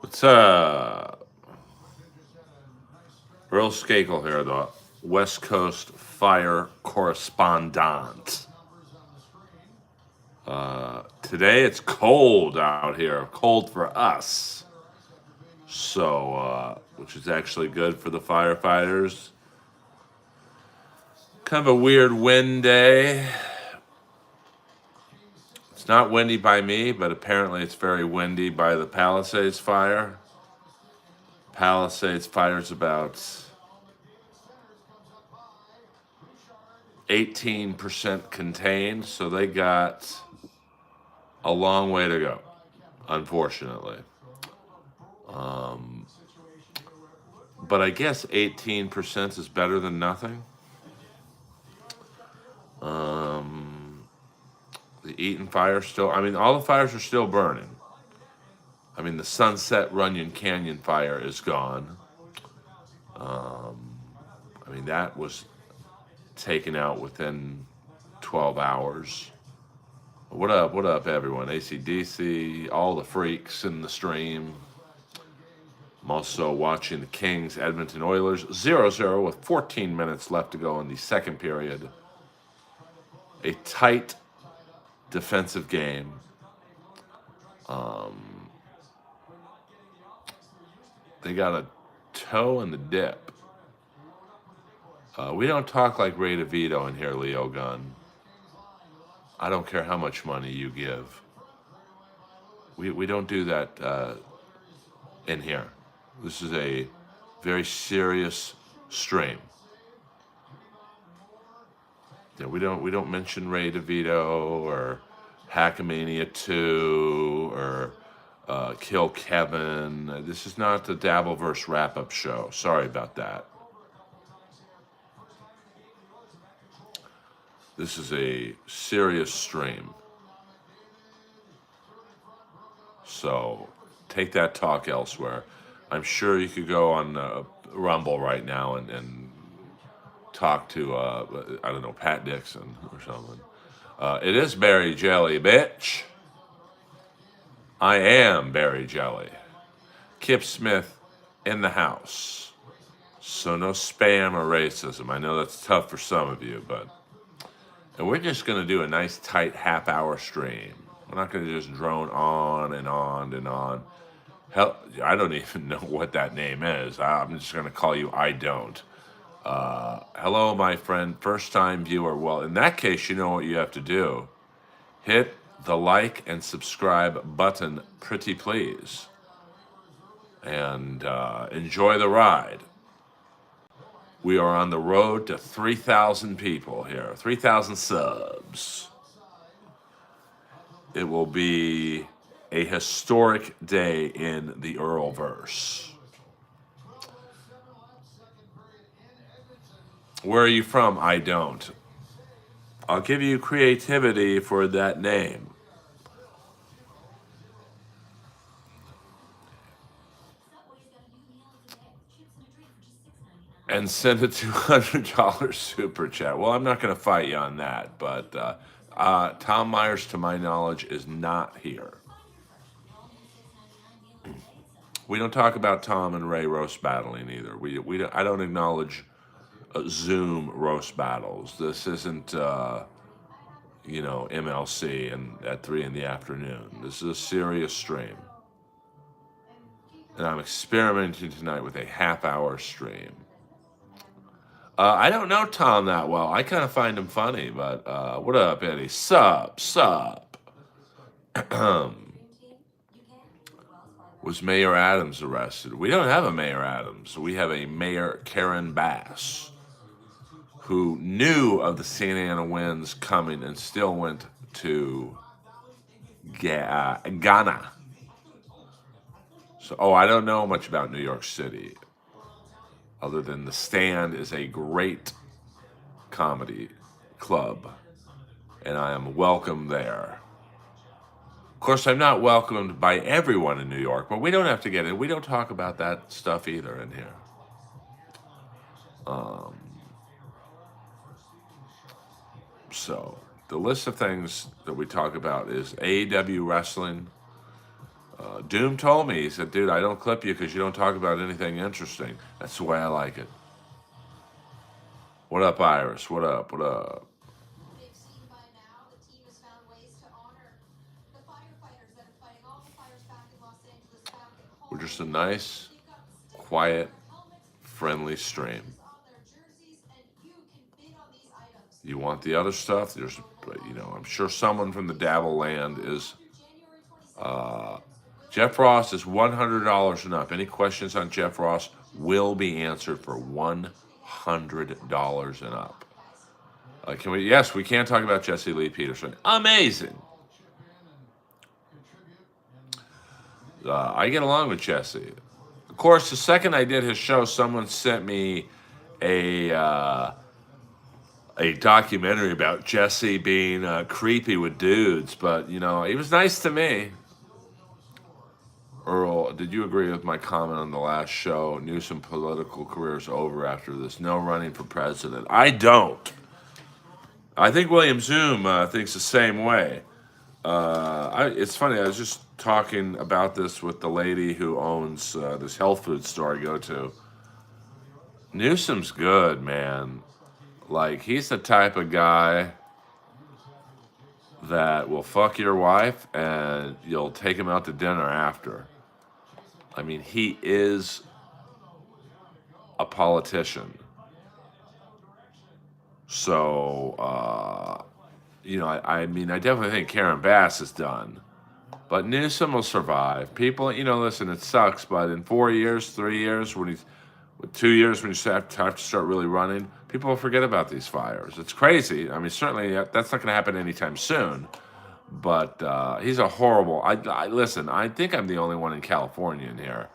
What's Earl Skakel here, the West Coast Fire correspondent. Today it's cold out here, cold for us. So, which is actually good for the firefighters. Kind of a weird wind day. It's not windy by me, but apparently it's very windy by the Palisades fire. Palisades fire is about 18% contained, so they got a long way to go, unfortunately. But I guess 18% is better than nothing. The Eaton fire still, I mean, all the fires are still burning. I mean, the Sunset Runyon Canyon fire is gone. I mean, that was taken out within 12 hours. What up, everyone? AC/DC, all the freaks in the stream. I'm also watching the Kings Edmonton Oilers 0-0 with 14 minutes left to go in the second period. A tight defensive game. They got a toe in the dip. We don't talk like Ray DeVito in here, Leo Gunn. I don't care how much money you give. We don't do that in here. This is a very serious stream. Yeah, we don't mention Ray DeVito or Hackamania 2 or Kill Kevin. This is not the Dabbleverse wrap-up show. Sorry about that. This is a serious stream. So take that talk elsewhere. I'm sure you could go on Rumble right now and talk to, I don't know, Pat Dixon or something. It is Barry Jelly, bitch. I am Barry Jelly. Kip Smith in the house. So no spam or racism. I know that's tough for some of you, but... And we're just going to do a nice, tight half-hour stream. We're not going to just drone on and on and on. Hell, I don't even know what that name is. I'm just going to call you I Don't. Hello, my friend, first-time viewer. Well, in that case, you know what you have to do. Hit the like and subscribe button, pretty please. And enjoy the ride. We are on the road to 3,000 people here, 3,000 subs. It will be a historic day in the Earlverse. Where are you from? I don't. I'll give you creativity for that name. And send a $200 super chat. Well, I'm not going to fight you on that, but Tom Myers, to my knowledge, is not here. We don't talk about Tom and Ray roast battling either. I don't acknowledge Zoom roast battles. This isn't MLC and at 3 in the afternoon. This is a serious stream. And I'm experimenting tonight with a half-hour stream. I don't know Tom that well. I kind of find him funny, but what up, Eddie? Sup. Was Mayor Adams arrested? We don't have a Mayor Adams. We have a Mayor Karen Bass, who knew of the Santa Ana winds coming and still went to Ghana. So, I don't know much about New York City, other than The Stand is a great comedy club, and I am welcome there. course, I'm not welcomed by everyone in New York, but we don't have to get in. We don't talk about that stuff either in here. Um, so the list of things that we talk about is AEW wrestling. Doom told me, he said, dude, I don't clip you because you don't talk about anything interesting. That's the way I like it. What up, Iris? What up? What up? We're just a nice, quiet, friendly stream. You want the other stuff? There's, I'm sure someone from the Dabble land is. Jeff Ross is $100 and up. Any questions on Jeff Ross will be answered for $100 and up. Can we? Yes, we can talk about Jesse Lee Peterson. Amazing. I get along with Jesse. Of course, the second I did his show, someone sent me a documentary about Jesse being creepy with dudes, but he was nice to me. Earl, did you agree with my comment on the last show? Newsom political career is over after this. No running for president. I don't. I think William Zoom thinks the same way. It's funny. I was just talking about this with the lady who owns this health food store I go to. Newsom's good, man. Like, he's the type of guy that will fuck your wife and you'll take him out to dinner after. I mean, he is a politician. So, I mean, I definitely think Karen Bass is done. But Newsom will survive. People, listen, it sucks, but in 4 years, 3 years, 2 years, when you have to start really running, people will forget about these fires. It's crazy. I mean, certainly that's not going to happen anytime soon. But he's a horrible. Listen. I think I'm the only one in California in here.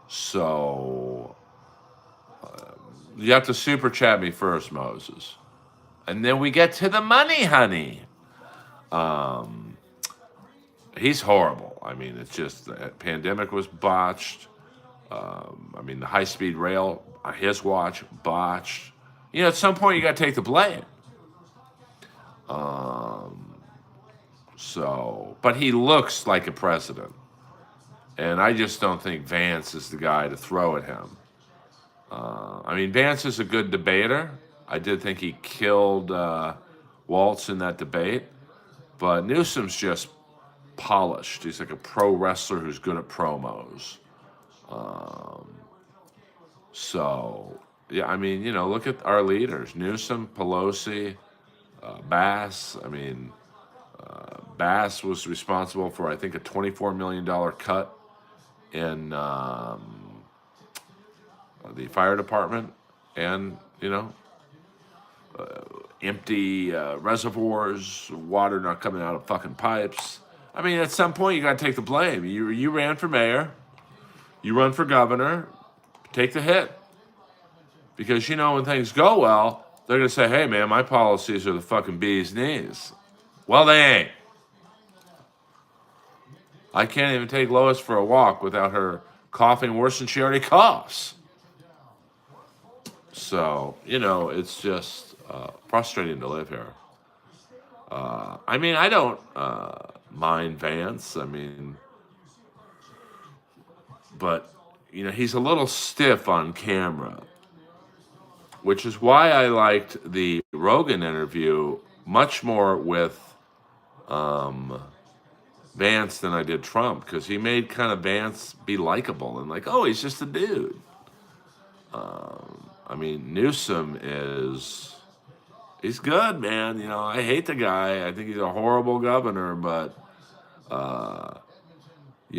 So you have to super chat me first, Moses, and then we get to the money, honey. He's horrible. I mean, it's just the pandemic was botched. I mean, the high-speed rail, his watch, botched. At some point you got to take the blame. But he looks like a president. And I just don't think Vance is the guy to throw at him. I mean, Vance is a good debater. I did think he killed Waltz in that debate. But Newsom's just polished. He's like a pro wrestler who's good at promos. Yeah, I mean, look at our leaders. Newsom, Pelosi, Bass. I mean, Bass was responsible for, I think, a $24 million cut in the fire department, and empty reservoirs, water not coming out of fucking pipes. I mean, at some point you got to take the blame. You ran for mayor, you run for governor, take the hit, because when things go well, they're gonna say, "Hey, man, my policies are the fucking bee's knees." Well, they ain't. I can't even take Lois for a walk without her coughing worse than she already coughs. So, it's just frustrating to live here. I mean, I don't mind Vance. I mean, but, he's a little stiff on camera, which is why I liked the Rogan interview much more with Vance than I did Trump, because he made kind of Vance be likable and like, oh, he's just a dude. I mean, Newsom he's good, man. I hate the guy. I think he's a horrible governor, but,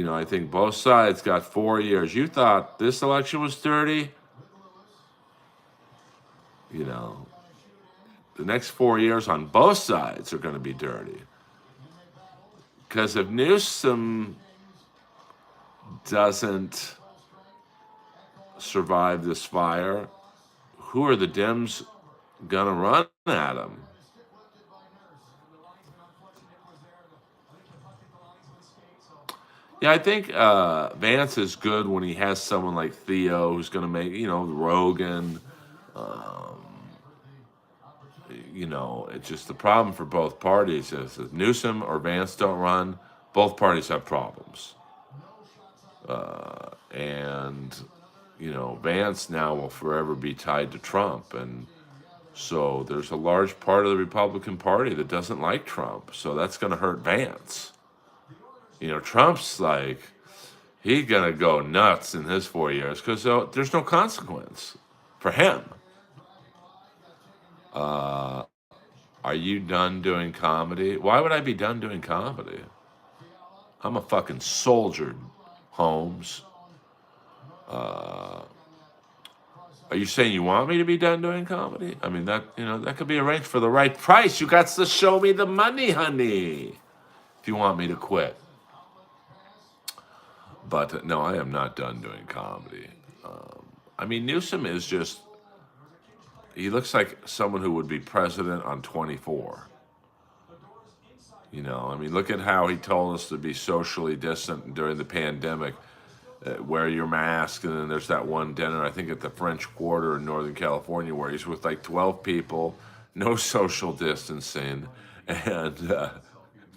I think both sides got 4 years. You thought this election was dirty? The next 4 years on both sides are going to be dirty. Because if Newsom doesn't survive this fire, who are the Dems gonna run at him? Yeah, I think Vance is good when he has someone like Theo who's going to make, Rogan. Um, it's just the problem for both parties is if Newsom or Vance don't run, both parties have problems. And Vance now will forever be tied to Trump, and so there's a large part of the Republican Party that doesn't like Trump. So that's going to hurt Vance. Trump's like he's going to go nuts in his 4 years because there's no consequence for him. Uh, are you done doing comedy? Why would I be done doing comedy? I'm a fucking soldier, Holmes. Uh, are you saying you want me to be done doing comedy? I mean, that could be arranged for the right price. You got to show me the money, honey, if you want me to quit. But no, I am not done doing comedy. I mean, Newsom is just, he looks like someone who would be president on 24. I mean, look at how he told us to be socially distant during the pandemic. Wear your mask, and then there's that one dinner, I think at the French Quarter in Northern California, where he's with like 12 people, no social distancing, and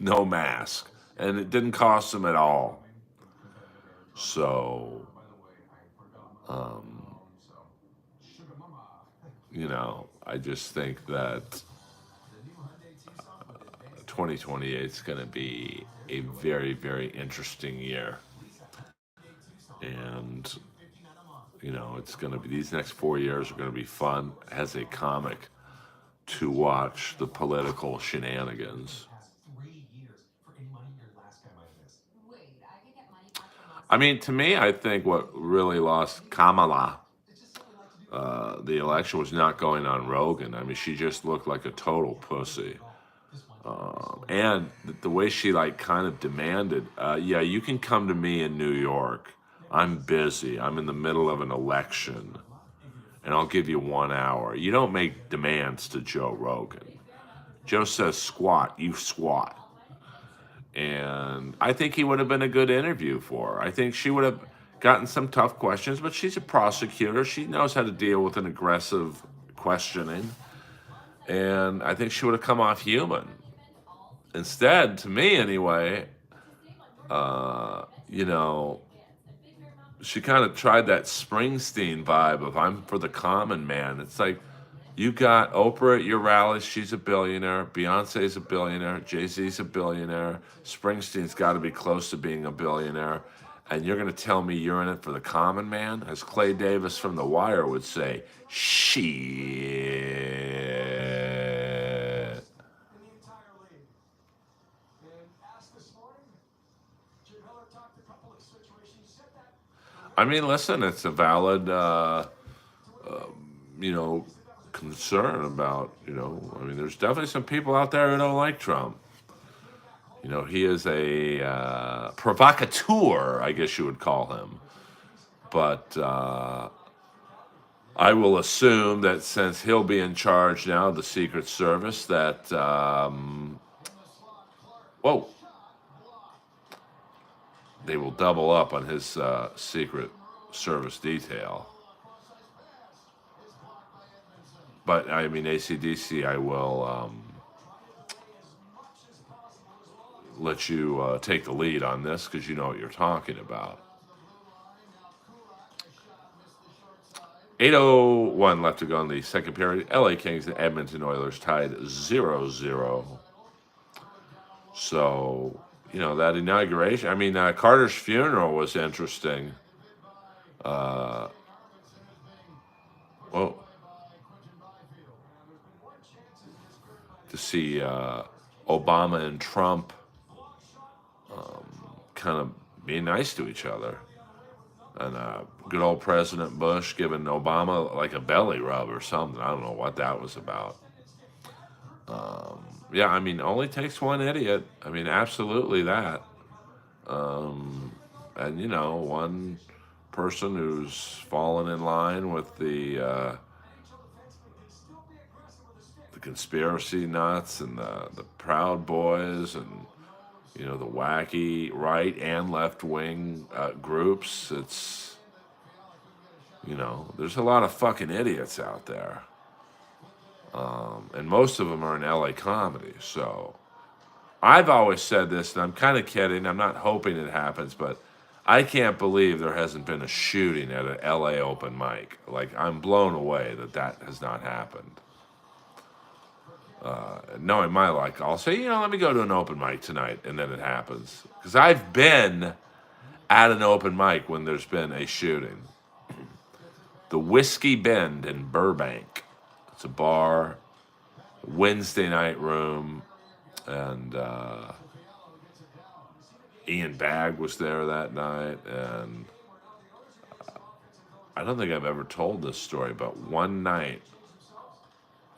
no mask. And it didn't cost him at all. So, um, I just think that 2028 is going to be a very, very interesting year. And, it's going to be, these next 4 years are going to be fun as a comic to watch the political shenanigans. I mean, to me, I think what really lost Kamala the election was not going on Rogan. I mean, she just looked like a total pussy. And the way she like kind of demanded, yeah, you can come to me in New York. I'm busy. I'm in the middle of an election, and I'll give you 1 hour. You don't make demands to Joe Rogan. Joe says squat, you squat. And I think he would have been a good interview for her. I think she would have gotten some tough questions, but she's a prosecutor. She knows how to deal with an aggressive questioning. And I think she would have come off human. Instead, to me anyway, you know, she kind of tried that Springsteen vibe of I'm for the common man. It's like you got Oprah at your rallies, she's a billionaire. Beyonce's a billionaire. Jay-Z's a billionaire. Springsteen's got to be close to being a billionaire. And you're going to tell me you're in it for the common man? As Clay Davis from The Wire would say, shit. I mean, listen, it's a valid, you know, concern about, I mean, there's definitely some people out there who don't like Trump. He is a provocateur, I guess you would call him. But I will assume that since he'll be in charge now of the Secret Service, that, whoa, they will double up on his Secret Service detail. But I mean, ACDC, I will let you take the lead on this because you know what you're talking about. 8:01 left to go in the second period. LA Kings and Edmonton Oilers tied 0-0. So, that inauguration, I mean, Carter's funeral was interesting. Well, to see Obama and Trump kind of being nice to each other. And good old President Bush giving Obama like a belly rub or something. I don't know what that was about. Yeah, I mean, only takes one idiot. I mean, absolutely that. And, one person who's fallen in line with the conspiracy nuts and the Proud Boys and The wacky right and left wing groups. There's a lot of fucking idiots out there. And most of them are in LA comedy. So I've always said this, and I'm kind of kidding. I'm not hoping it happens, but I can't believe there hasn't been a shooting at an LA open mic. Like, I'm blown away that has not happened. Knowing my luck, I'll say, let me go to an open mic tonight, and then it happens. Because I've been at an open mic when there's been a shooting. The Whiskey Bend in Burbank. It's a bar, Wednesday night room, and Ian Bagg was there that night. And I don't think I've ever told this story, but one night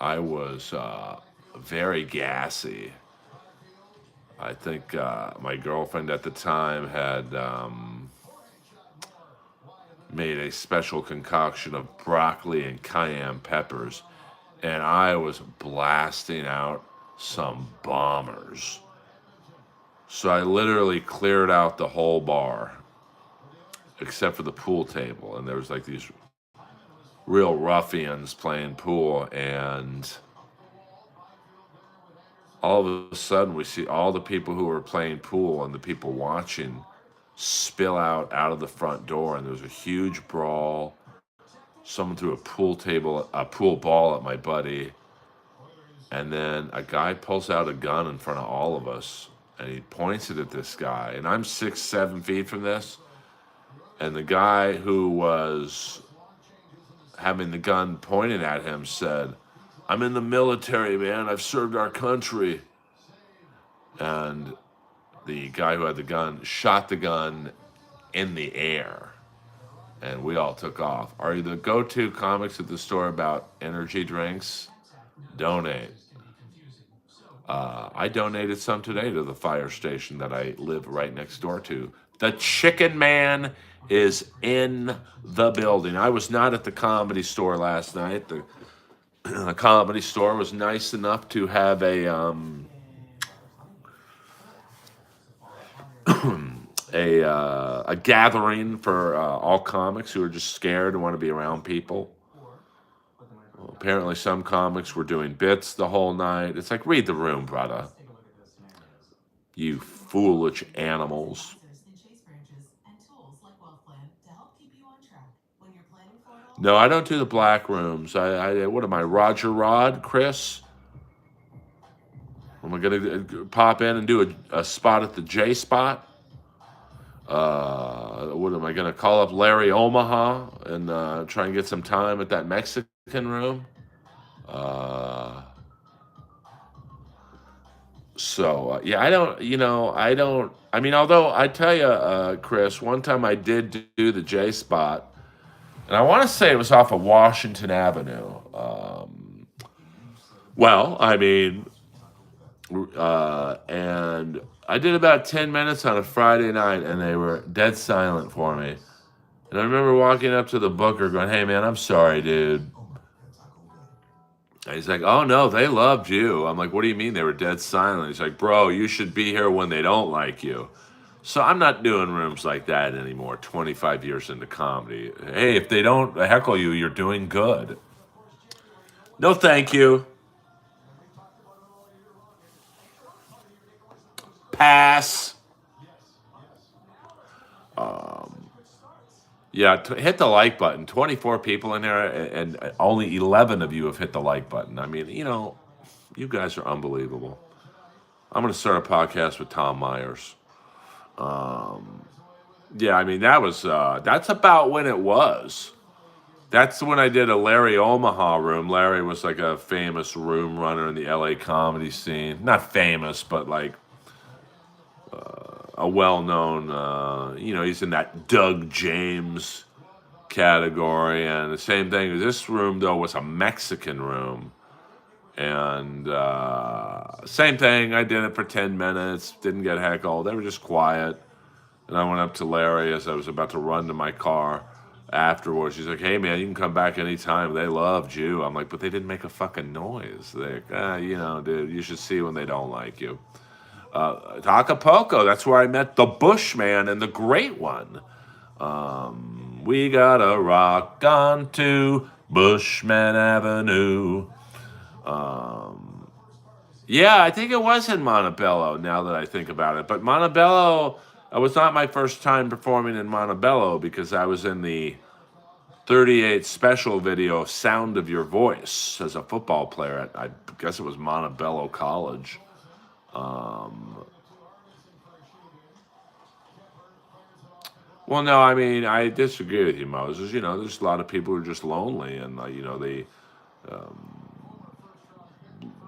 I was very gassy. I think my girlfriend at the time had made a special concoction of broccoli and cayenne peppers, and I was blasting out some bombers. So I literally cleared out the whole bar, except for the pool table, and there was like these real ruffians playing pool, and all of a sudden we see all the people who were playing pool and the people watching spill out of the front door, and there was a huge brawl. Someone threw a pool ball at my buddy, and then a guy pulls out a gun in front of all of us, and he points it at this guy, and I'm 6-7 feet from this, and the guy who was having the gun pointed at him said, "I'm in the military, man. I've served our country." And the guy who had the gun shot the gun in the air, and we all took off. Are you the go-to comics at the store about energy drinks? Donate. I donated some today to the fire station that I live right next door to. The Chicken Man is in the building. I was not at the Comedy Store last night. The Comedy Store was nice enough to have a gathering for all comics who are just scared and want to be around people. Well, apparently some comics were doing bits the whole night. It's like, read the room, brother. You foolish animals. No, I don't do the black rooms. What am I, Roger Rod, Chris? Am I going to pop in and do a spot at the J spot? What am I going to call up Larry Omaha and try and get some time at that Mexican room? Yeah, I mean, although I tell you, Chris, one time I did do the J spot, and I want to say it was off of Washington Avenue. And I did about 10 minutes on a Friday night, and they were dead silent for me. And I remember walking up to the booker going, "Hey, man, I'm sorry, dude." And he's like, "Oh, no, they loved you." I'm like, "What do you mean they were dead silent?" He's like, "Bro, you should be here when they don't like you." So I'm not doing rooms like that anymore, 25 years into comedy. Hey, if they don't heckle you, you're doing good. No, thank you. Pass. Yeah, hit the like button. 24 people in there, and only 11 of you have hit the like button. I mean, you guys are unbelievable. I'm going to start a podcast with Tom Myers. Yeah, I mean, that's about when it was. That's when I did a Larry Omaha room. Larry was like a famous room runner in the LA comedy scene. Not famous, but like a well-known, he's in that Doug James category. And the same thing, this room, though, was a Mexican room. And same thing, I did it for 10 minutes, didn't get heckled. They were just quiet. And I went up to Larry as I was about to run to my car afterwards. She's like, "Hey, man, you can come back anytime. They loved you." I'm like, "But they didn't make a fucking noise." They're like, dude, you should see when they don't like you. Acapulco. That's where I met the Bushman and the Great One. We gotta rock on to Bushman Avenue. Yeah, I think it was in Montebello now that I think about it. But Montebello, it was not my first time performing in Montebello because I was in the 38 special video Sound of Your Voice as a football player at, I guess it was Montebello College. Well, no, I mean, I disagree with you, Moses. You know, there's a lot of people who are just lonely and, a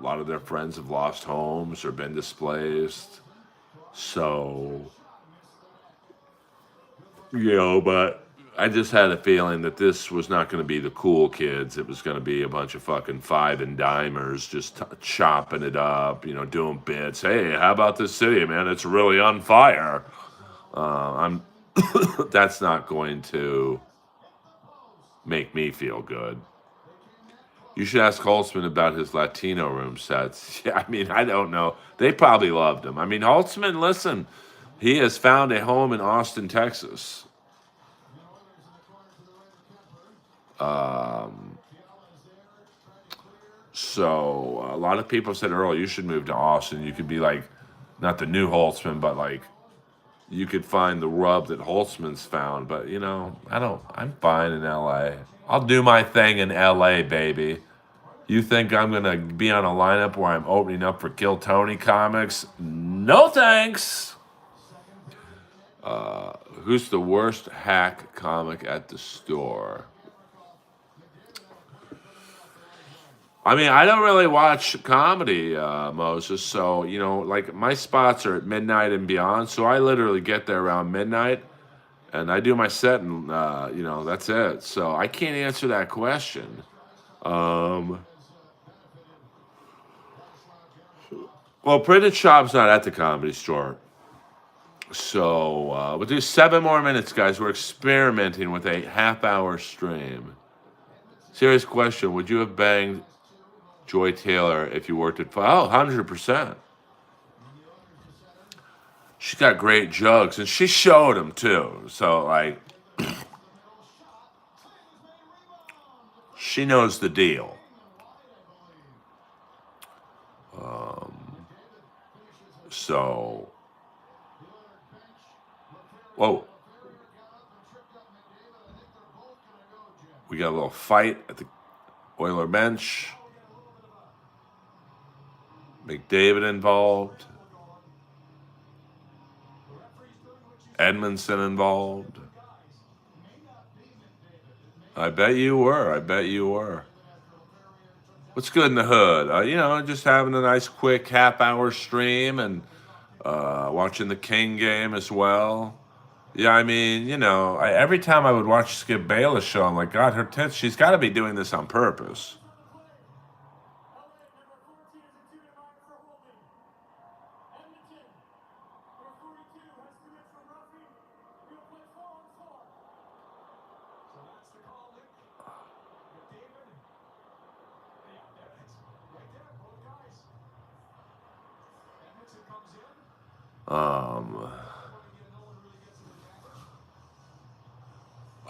lot of their friends have lost homes or been displaced. So, but I just had a feeling that this was not going to be the cool kids. It was going to be a bunch of fucking five and dimers just chopping it up, doing bits. Hey, how about this city, man? It's really on fire. I'm. That's not going to make me feel good. You should ask Holtzman about his Latino room sets. Yeah, I mean, I don't know. They probably loved him. I mean, Holtzman, listen, he has found a home in Austin, Texas. So a lot of people said, Earl, you should move to Austin. You could be like, not the new Holtzman, but like, you could find the rub that Holtzman's found. But, I'm fine in LA. I'll do my thing in LA, baby. You think I'm going to be on a lineup where I'm opening up for Kill Tony comics? No thanks. Who's the worst hack comic at the store? I mean, I don't really watch comedy, Moses. So, like my spots are at midnight and beyond. So I literally get there around midnight and I do my set and, that's it. So I can't answer that question. Well, Printed Shop's not at the Comedy Store. So we'll do 7 more minutes, guys. We're experimenting with a half-hour stream. Serious question. Would you have banged Joy Taylor if you worked at... Oh, 100%. She's got great jugs, and she showed them, too. So, like... she knows the deal. So... Whoa. We got a little fight at the Oiler bench. McDavid involved. Edmondson involved. I bet you were. What's good in the hood? Just having a nice quick half-hour stream and watching the King game as well. Yeah, I mean, every time I would watch Skip Bayless show, I'm like, God, her tits, she's got to be doing this on purpose.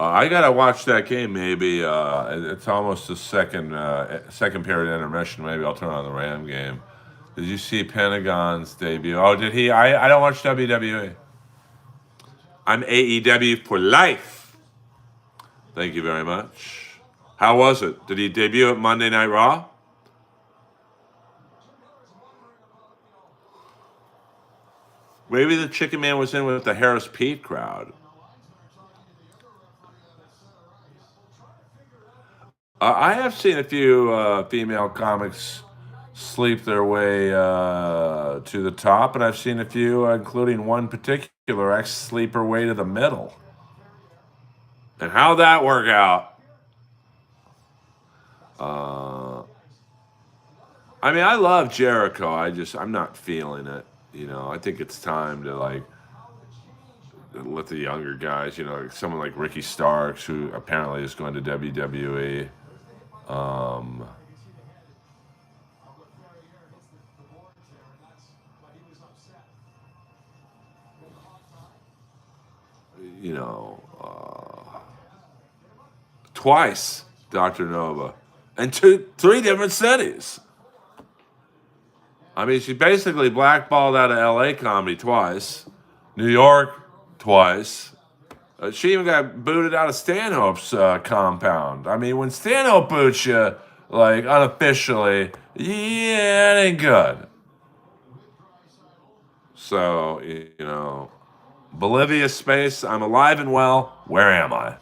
I gotta watch that game. Maybe it's almost the second period intermission. Maybe I'll turn on the Ram game. Did you see Pentagon's debut? Oh, did he? I don't watch WWE. I'm AEW for life. Thank you very much. How was it? Did he debut at Monday Night Raw? Maybe the Chicken Man was in with the Harris Pete crowd. I have seen a few female comics sleep their way to the top, and I've seen a few, including one particular ex sleep her way to the middle. And how'd that work out? I mean, I love Jericho. I'm not feeling it. I think it's time to let the younger guys, someone like Ricky Starks, who apparently is going to WWE. you know, twice, Dr. Nova, and three different cities. I mean, she basically blackballed out of LA comedy twice, New York twice. She even got booted out of Stanhope's compound. I mean, when Stanhope boots you, like unofficially, yeah, it ain't good. So, Bolivia space, I'm alive and well. Where am I?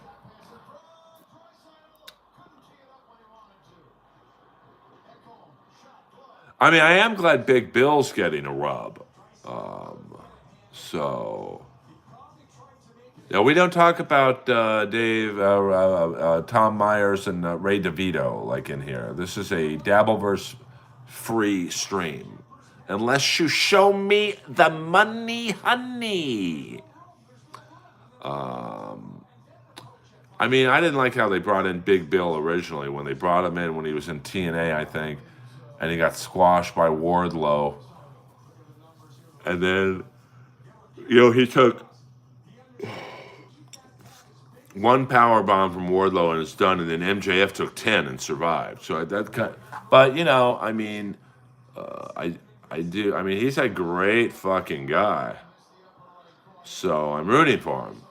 I mean, I am glad Big Bill's getting a rub. Um, so, yeah, we don't talk about Tom Myers, and Ray DeVito like in here. This is a Dabbleverse free stream. Unless you show me the money, honey. Um, I mean, I didn't like how they brought in Big Bill originally when they brought him in when he was in TNA, I think, and he got squashed by Wardlow. And then, he took one power bomb from Wardlow and it's done, and then MJF took 10 and survived. So that kind, but I mean, I do. I mean, he's a great fucking guy. So I'm rooting for him.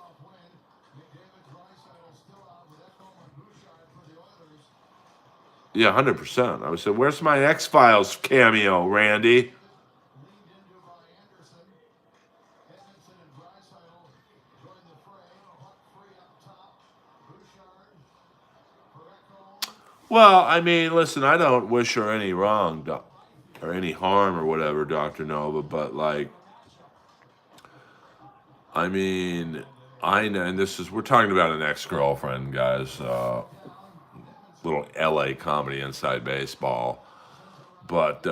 Yeah, 100%. I would say, where's my X Files cameo, Randy? Well, I mean, listen, I don't wish her any wrong or any harm or whatever, Dr. Nova, but like, I mean, I know, and we're talking about an ex girlfriend, guys, little LA comedy inside baseball. But,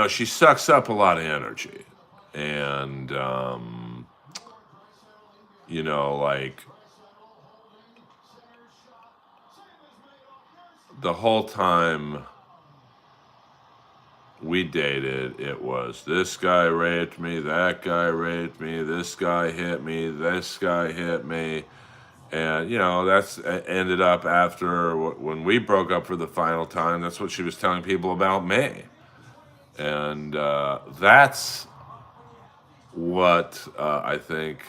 she sucks up a lot of energy. And, like, the whole time we dated, it was this guy raped me, that guy raped me, this guy hit me, this guy hit me. And, that's ended up after when we broke up for the final time. That's what she was telling people about me. And that's what I think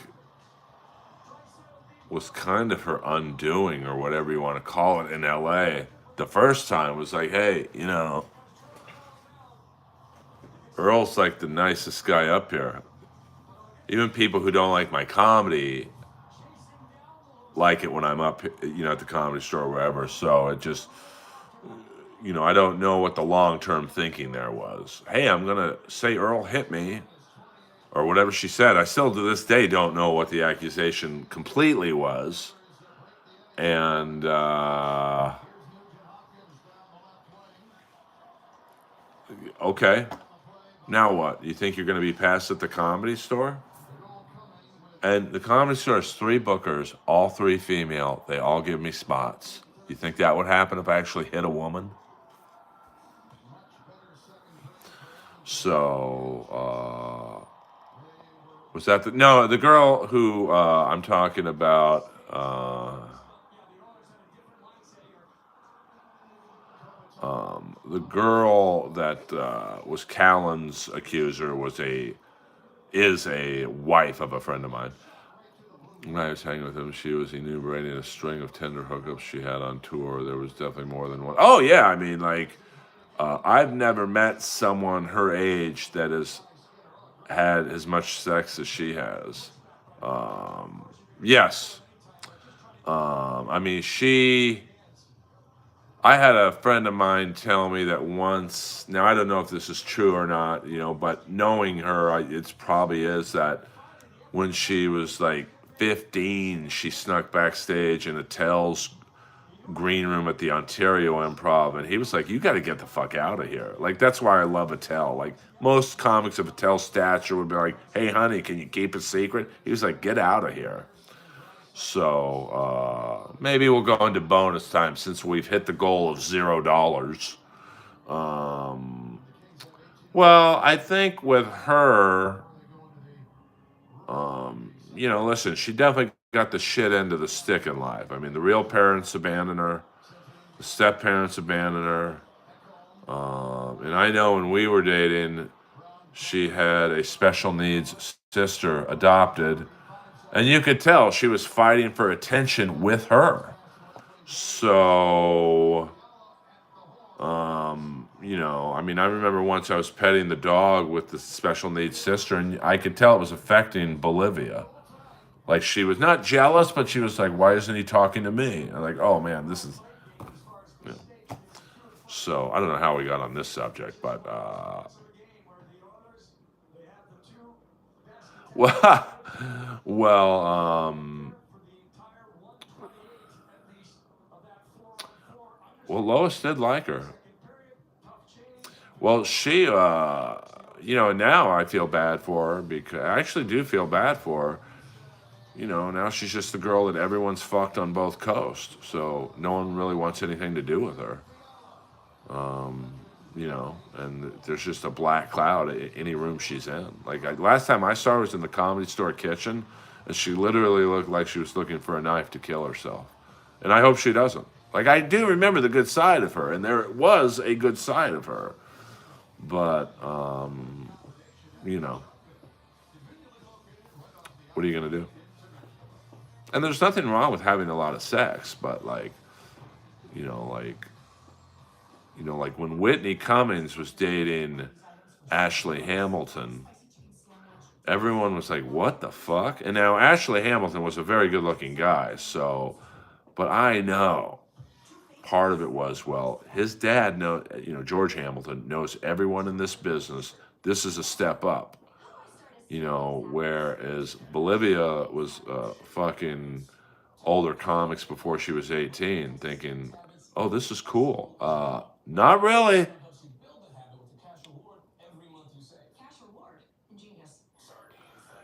was kind of her undoing, or whatever you want to call it, in LA. The first time was like, hey, Earl's like the nicest guy up here. Even people who don't like my comedy like it when I'm up, at the Comedy Store or wherever. So it just, I don't know what the long-term thinking there was. Hey, I'm going to say Earl hit me, or whatever she said. I still to this day don't know what the accusation completely was. And, okay. Now what? You think you're going to be passed at the Comedy Store? And the Comedy Store has three bookers, all three female. They all give me spots. You think that would happen if I actually hit a woman? So, was that no, the girl who I'm talking about, the girl that was Callan's accuser is a wife of a friend of mine. When I was hanging with him, she was enumerating a string of tender hookups she had on tour. There was definitely more than one. Oh yeah, I mean, like, I've never met someone her age that has had as much sex as she has. Yes. I mean, I had a friend of mine tell me that once. Now I don't know if this is true or not, but knowing her, it probably is that when she was like 15, she snuck backstage in Attell's green room at the Ontario Improv, and he was like, "You got to get the fuck out of here." Like, that's why I love Attell. Like, most comics of Attell's stature would be like, "Hey, honey, can you keep a secret?" He was like, "Get out of here." So maybe we'll go into bonus time since we've hit the goal of $0. Well, I think with her, listen, she definitely got the shit end of the stick in life. I mean, the real parents abandoned her, the step parents abandoned her. And I know when we were dating, she had a special needs sister adopted, and you could tell she was fighting for attention with her. So, I mean, I remember once I was petting the dog with the special needs sister, and I could tell it was affecting Bolivia. Like she was not jealous, but she was like, "Why isn't he talking to me?" I'm like, "Oh man, this is." You know. So I don't know how we got on this subject, but well, well, well, Lois did like her. Well, she, now I feel bad for her because I actually do feel bad for her. Now she's just the girl that everyone's fucked on both coasts. So no one really wants anything to do with her. And there's just a black cloud any room she's in. Like last time I saw her was in the Comedy Store kitchen, and she literally looked like she was looking for a knife to kill herself. And I hope she doesn't. Like I do remember the good side of her, and there was a good side of her. But you know, what are you gonna do? And there's nothing wrong with having a lot of sex, but you know, like like when Whitney Cummings was dating Ashley Hamilton, everyone was like, "What the fuck?" And now Ashley Hamilton was a very good-looking guy, so, but I know part of it was, well, his dad George Hamilton knows everyone in this business. This is a step up, whereas Bolivia was fucking older comics before she was 18, thinking, "Oh, this is cool." Not really.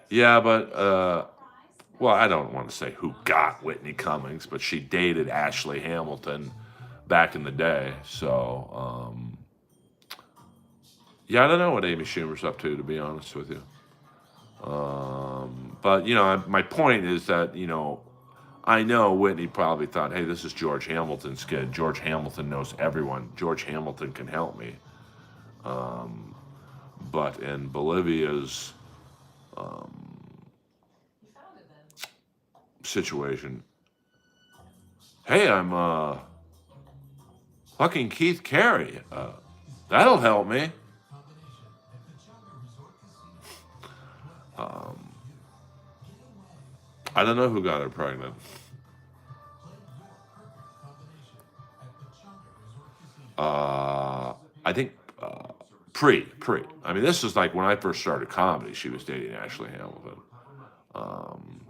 Yeah, but well, I don't want to say who got Whitney Cummings, but she dated Ashley Hamilton back in the day. So, yeah, I don't know what Amy Schumer's up to be honest with you. But my point is that I know Whitney probably thought, "Hey, this is George Hamilton's kid. George Hamilton knows everyone. George Hamilton can help me." But in Bolivia's situation, "Hey, I'm fucking Keith Carey. That'll help me." Um, I don't know who got her pregnant. Uh, I think pre. I mean, this was like when I first started comedy. She was dating Ashley Hamilton. Um,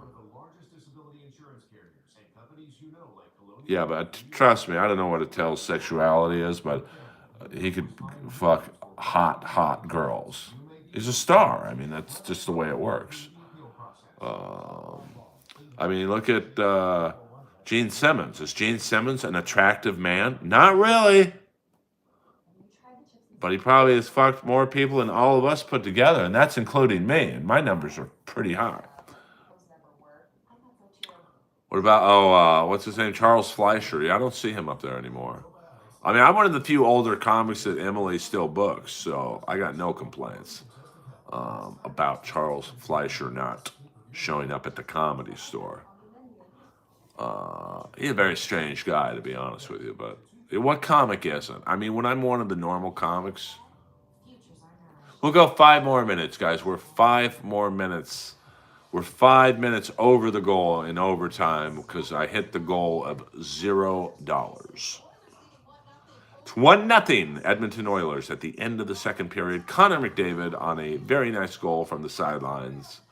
yeah, but trust me, I don't know what a tells sexuality is, but he could fuck hot girls. He's a star. I mean, that's just the way it works. Um, I mean, look at Gene Simmons. Is Gene Simmons an attractive man? Not really, but he probably has fucked more people than all of us put together, and that's including me. And my numbers are pretty high. What about what's his name? Charles Fleischer. Yeah, I don't see him up there anymore. I mean, I'm one of the few older comics that Emily still books, so I got no complaints about Charles Fleischer not showing up at the Comedy Store. He's a very strange guy, to be honest with you. But what comic isn't? I mean, when I'm one of the normal comics, we'll go 5 more minutes, guys. We're 5 more minutes. We're 5 minutes over the goal in overtime because I hit the goal of $0. It's 1-0 Edmonton Oilers at the end of the second period. Connor McDavid on a very nice goal from the sidelines.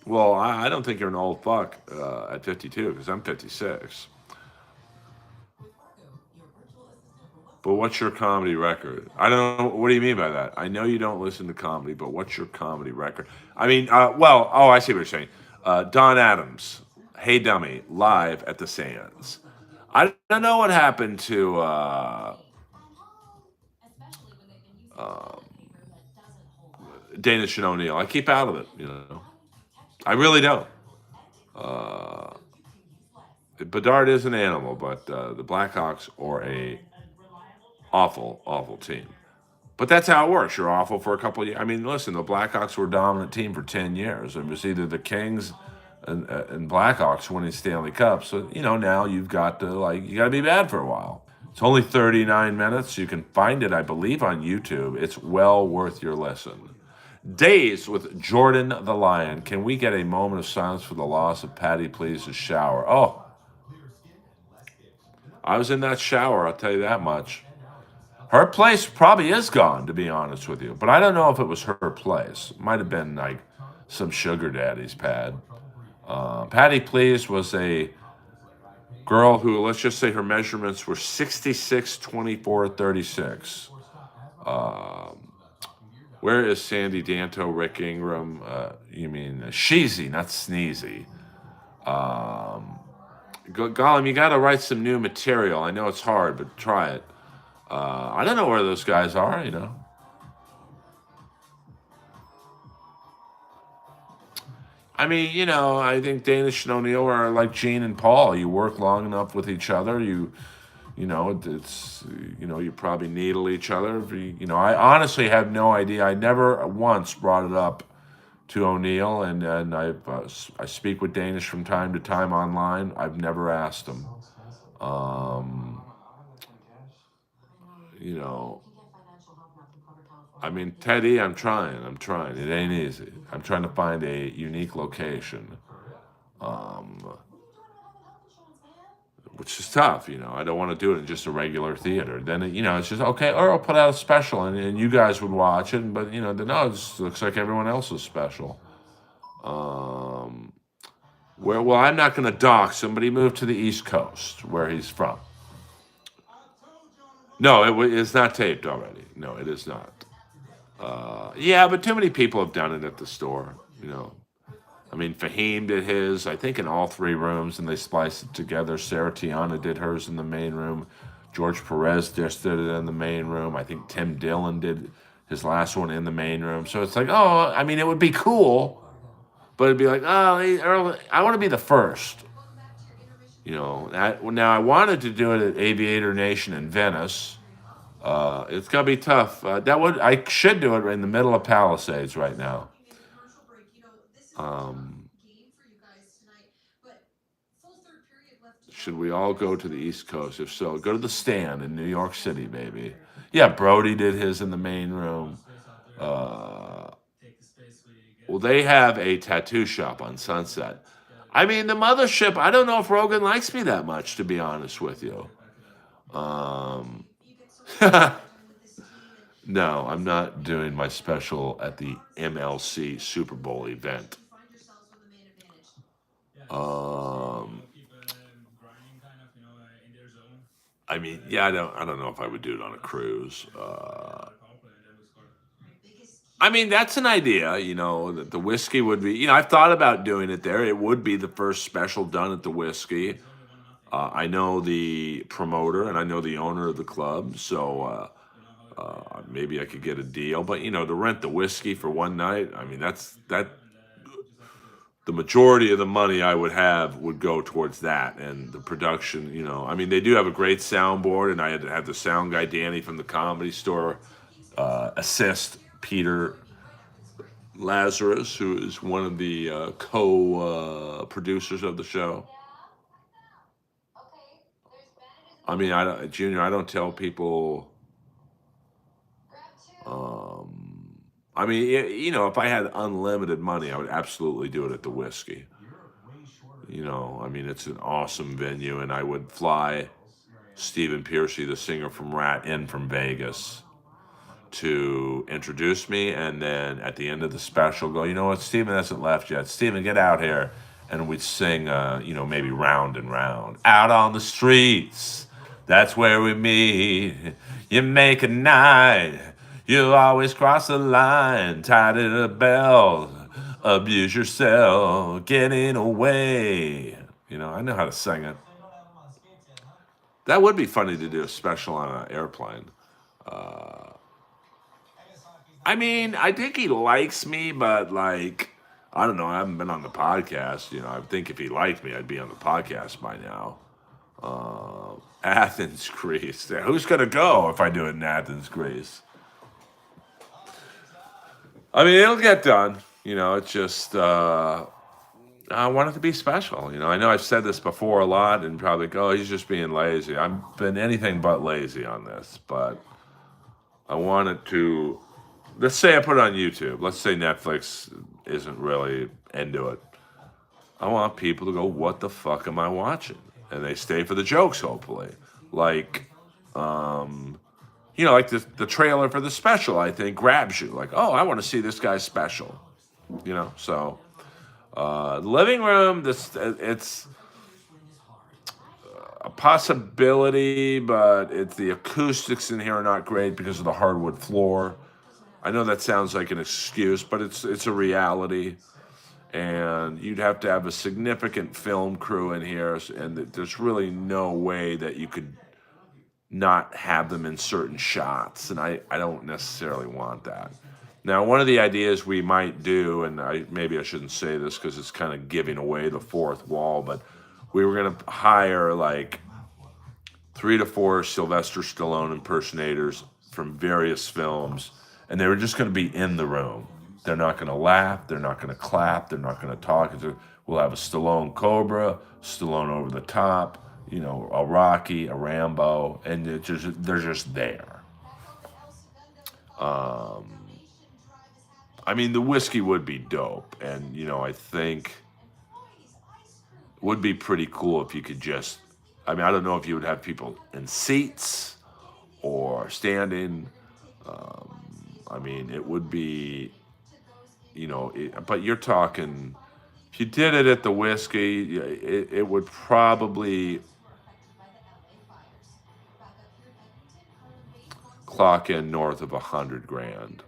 Well, I don't think you're an old fuck at 52 because I'm 56. But what's your comedy record? I don't know. What do you mean by that? I know you don't listen to comedy, but what's your comedy record? I mean, I see what you're saying. Don Adams, Hey Dummy, live at the Sands. I don't know what happened to Danish and O'Neill. I keep out of it. I really don't. Uh, Bedard is an animal, but the Blackhawks are a awful, awful team. But that's how it works. You're awful for a couple of years. I mean, listen, the Blackhawks were a dominant team for 10 years. It was either the Kings and Blackhawks winning Stanley Cup. So, now you've got to, you got to be bad for a while. It's only 39 minutes. You can find it, I believe, on YouTube. It's well worth your listen. Days with Jordan the Lion. Can we get a moment of silence for the loss of Patty Please's shower? Oh, I was in that shower, I'll tell you that much. Her place probably is gone, to be honest with you. But I don't know if it was her place. It might have been like some sugar daddy's pad. Patty Please was a girl who, let's just say her measurements were 66, 24, 36. Where is Sandy Danto, Rick Ingram? You mean Sheezy, not Sneezy. Gollum, you got to write some new material. I know it's hard, but try it. I don't know where those guys are. I mean, I think Danish and O'Neill are like Gene and Paul. You work long enough with each other, it's you probably needle each other. I honestly have no idea. I never once brought it up to O'Neill, and I speak with Danish from time to time online. I've never asked him. You know, I mean, Teddy, I'm trying. It ain't easy. I'm trying to find a unique location, um, which is tough. I don't want to do it in just a regular theater. Then, it's just, okay, or I'll put out a special and you guys would watch it. But, no, it just looks like everyone else's special. Well, I'm not going to dock. Somebody moved to the East Coast where he's from. No, it's not taped already. No, it is not. Yeah, but too many people have done it at the store. I mean, Fahim did his, I think, in all three rooms, and they spliced it together. Sarah Tiana did hers in the main room. George Perez just did it in the main room. I think Tim Dillon did his last one in the main room. So it's like, oh, I mean, it would be cool, but it'd be like, oh, hey, Earl, I want to be the first. Now I wanted to do it at Aviator Nation in Venice. It's gonna be tough. I should do it in the middle of Palisades right now. Um, should we all go to the East Coast? If so, go to the Stand in New York City, baby. Yeah, Brody did his in the main room. Uh, well, they have a tattoo shop on Sunset. I mean, the mothership. I don't know if Rogan likes me that much, to be honest with you. Um, no, I'm not doing my special at the MLC Super Bowl event. Um, I mean, yeah, I don't know if I would do it on a cruise. I mean, that's an idea. That the whiskey would be. I've thought about doing it there. It would be the first special done at the whiskey. I know the promoter and I know the owner of the club, so maybe I could get a deal. But to rent the whiskey for one night, I mean, that the majority of the money I would have would go towards that and the production. I mean, they do have a great soundboard, and I had to have the sound guy Danny from the Comedy Store assist Peter Lazarus, who is one of the co-producers of the show. I mean, Junior, I don't tell people. I mean, if I had unlimited money, I would absolutely do it at the whiskey. I mean, it's an awesome venue, and I would fly Stephen Piercy, the singer from Rat, in from Vegas to introduce me, and then at the end of the special, go, you know what, Stephen hasn't left yet. Stephen, get out here, and we'd sing, maybe Round and Round. Out on the streets, that's where we meet. You make a night. You always cross the line, tied to the bell, abuse yourself, getting away. I know how to sing it. That would be funny to do a special on an airplane. I mean, I think he likes me, but like, I don't know. I haven't been on the podcast. I think if he liked me, I'd be on the podcast by now. Athens, Greece. Yeah, who's gonna go if I do it in Athens, Greece? I mean, it'll get done. It's just I want it to be special. I know I've said this before a lot, and probably go, oh, he's just being lazy. I've been anything but lazy on this, but I want it to. Let's say I put it on YouTube. Let's say Netflix isn't really into it. I want people to go, what the fuck am I watching? And they stay for the jokes, hopefully. Like, like the trailer for the special, I think, grabs you. Like, oh, I want to see this guy's special. So the living room, it's a possibility, but the acoustics in here are not great because of the hardwood floor. I know that sounds like an excuse, but it's a reality. And you'd have to have a significant film crew in here, and there's really no way that you could not have them in certain shots, and I don't necessarily want that. Now, one of the ideas we might do, and maybe I shouldn't say this because it's kind of giving away the fourth wall, but we were going to hire like 3 to 4 Sylvester Stallone impersonators from various films, and they were just going to be in the room. They're not going to laugh. They're not going to clap. They're not going to talk. We'll have a Stallone Cobra, Stallone Over the Top, a Rocky, a Rambo, and they're just there. I mean, the whiskey would be dope, and I think it would be pretty cool if you could just. I mean, I don't know if you would have people in seats or standing. I mean, it would be. But you're talking, if you did it at the whiskey, it would probably clock in north of $100,000.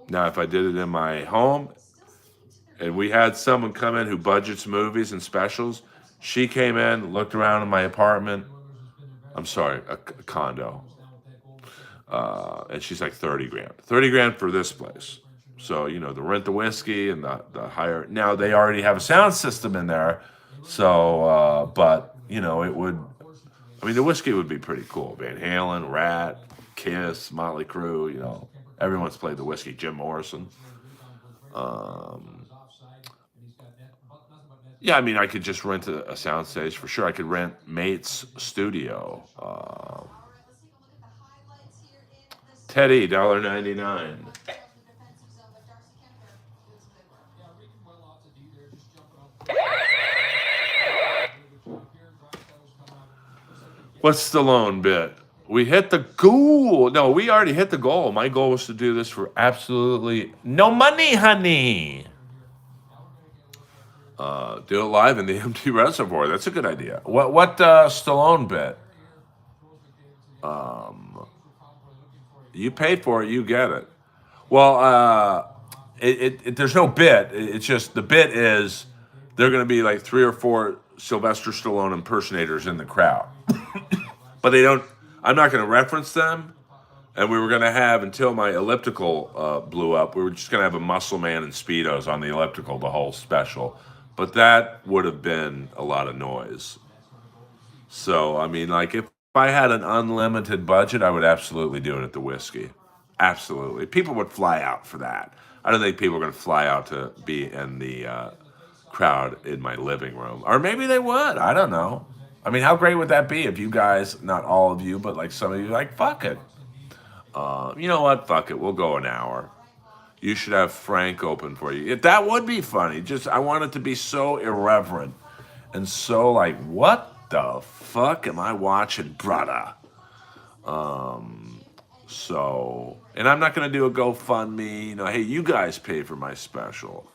Now, if I did it in my home, and we had someone come in who budgets movies and specials, she came in, looked around in my apartment. I'm sorry, a condo. And she's like $30,000. $30,000 for this place. So, the rent the whiskey and the higher. Now, they already have a sound system in there. So, but, it would. I mean, the whiskey would be pretty cool. Van Halen, Rat, Kiss, Motley Crue, everyone's played the whiskey. Jim Morrison. Yeah, I mean, I could just rent a sound stage for sure. I could rent Mate's studio. Teddy, $1.99. What's Stallone bit? We hit the goal. No, we already hit the goal. My goal was to do this for absolutely no money, honey. Do it live in the empty reservoir. That's a good idea. What Stallone bit? You paid for it, you get it. Well, there's no bit. It's just the bit is they're going to be like 3 or 4 Sylvester Stallone impersonators in the crowd, but they don't. I'm not going to reference them. And we were going to have, until my elliptical blew up, we were just going to have a muscle man and Speedos on the elliptical the whole special. But that would have been a lot of noise. So, I mean, like, if I had an unlimited budget, I would absolutely do it at the whiskey. Absolutely. People would fly out for that. I don't think people are going to fly out to be in the crowd in my living room. Or maybe they would. I don't know. I mean, how great would that be if you guys, not all of you, but like some of you, like, fuck it. You know what? Fuck it. We'll go an hour. You should have Frank open for you. That would be funny. Just, I want it to be so irreverent and so like, what the fuck am I watching, brother? So, and I'm not going to do a GoFundMe. Hey, you guys pay for my special.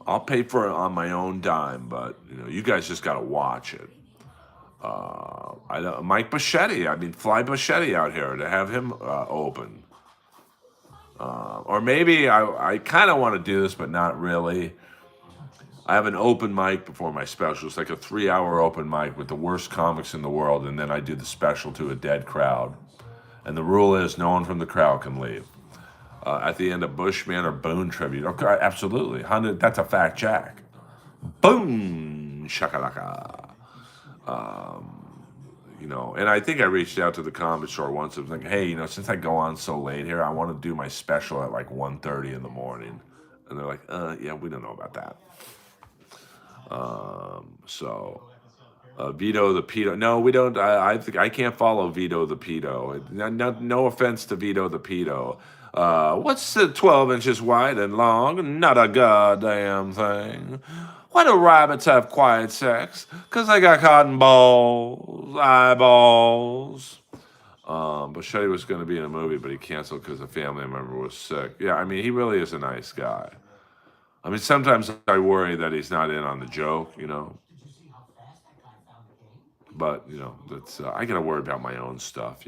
I'll pay for it on my own dime, but, you guys just got to watch it. Mike Bichetti, fly Bichetti out here to have him open. Or maybe I kind of want to do this, but not really. I have an open mic before my special. It's like a 3-hour open mic with the worst comics in the world, and then I do the special to a dead crowd. And the rule is no one from the crowd can leave. At the end of Bushman or Boone tribute. Okay, absolutely. 100, that's a fact check. Boom! Shakalaka. And I think I reached out to the comedy store once. I was like, hey, since I go on so late here, I want to do my special at like 1:30 in the morning. And they're like, yeah, we don't know about that. Vito the Pedo. No, we don't. I think I can't follow Vito the Pedo. No offense to Vito the Pedo. What's the 12 inches wide and long? Not a goddamn thing. Why do rabbits have quiet sex? 'Cause they got cotton balls, eyeballs. But Shetty was going to be in a movie, but he canceled because a family member was sick. Yeah, I mean, he really is a nice guy. I mean, sometimes I worry that he's not in on the joke. But that's I gotta worry about my own stuff.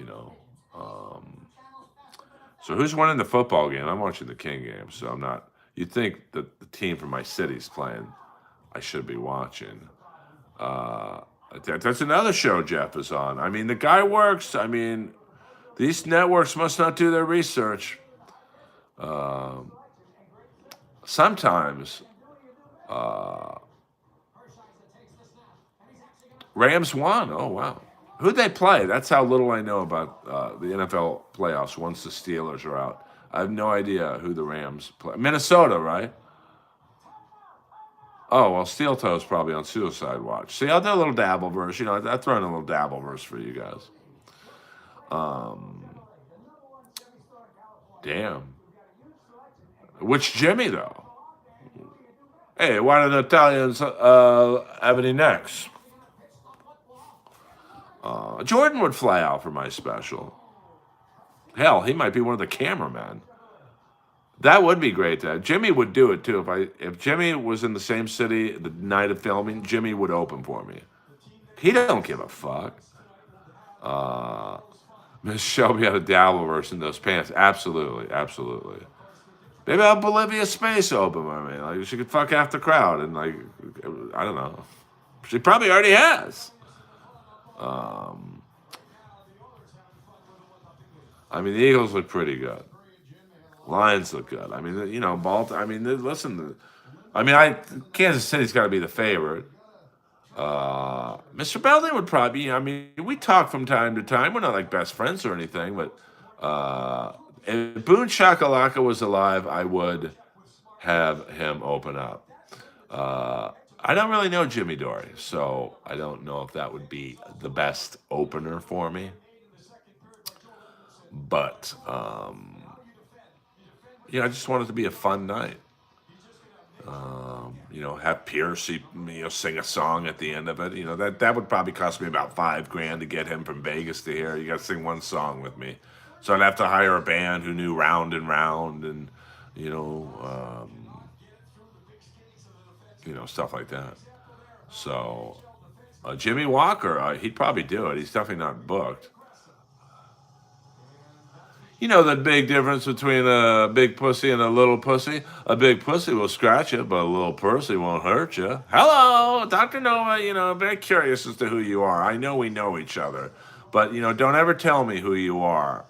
So who's winning the football game? I'm watching the King game, so I'm not. You'd think that the team from my city's playing. I should be watching. Uh, that's another show Jeff is on. I mean, the guy works. I mean, these networks must not do their research. Sometimes Rams won. Oh wow. Who'd they play? That's how little I know about the NFL playoffs once the Steelers are out. I have no idea who the Rams play. Minnesota, right? Oh, well, Steel Toe's probably on Suicide Watch. See, I'll do a little Dabbleverse. I throw in a little Dabbleverse for you guys. Damn. Which Jimmy, though? Hey, why do the Italians have any necks? Jordan would fly out for my special. Hell, he might be one of the cameramen. That would be great. Jimmy would do it too. If Jimmy was in the same city the night of filming, Jimmy would open for me. He don't give a fuck. Miss Shelby had a Dabbleverse in those pants. Absolutely, absolutely. Maybe I'll Bolivia Space open. I mean, like she could fuck half the crowd, and I don't know. She probably already has. I mean, the Eagles look pretty good. Lions look good. I mean, Baltimore. I mean, listen. Kansas City's got to be the favorite. Mr. Belding would probably. I mean, we talk from time to time. We're not like best friends or anything, but if Boone Shakalaka was alive, I would have him open up. I don't really know Jimmy Dory, so I don't know if that would be the best opener for me. But I just want it to be a fun night. Have Pierce, sing a song at the end of it. That would probably cost me about $5,000 to get him from Vegas to here. You got to sing one song with me, so I'd have to hire a band who knew Round and Round and stuff like that. So Jimmy Walker, he'd probably do it. He's definitely not booked. You know the big difference between a big pussy and a little pussy? A big pussy will scratch you, but a little pussy won't hurt you. Hello, Dr. Nova. I'm very curious as to who you are. I know we know each other, but, don't ever tell me who you are.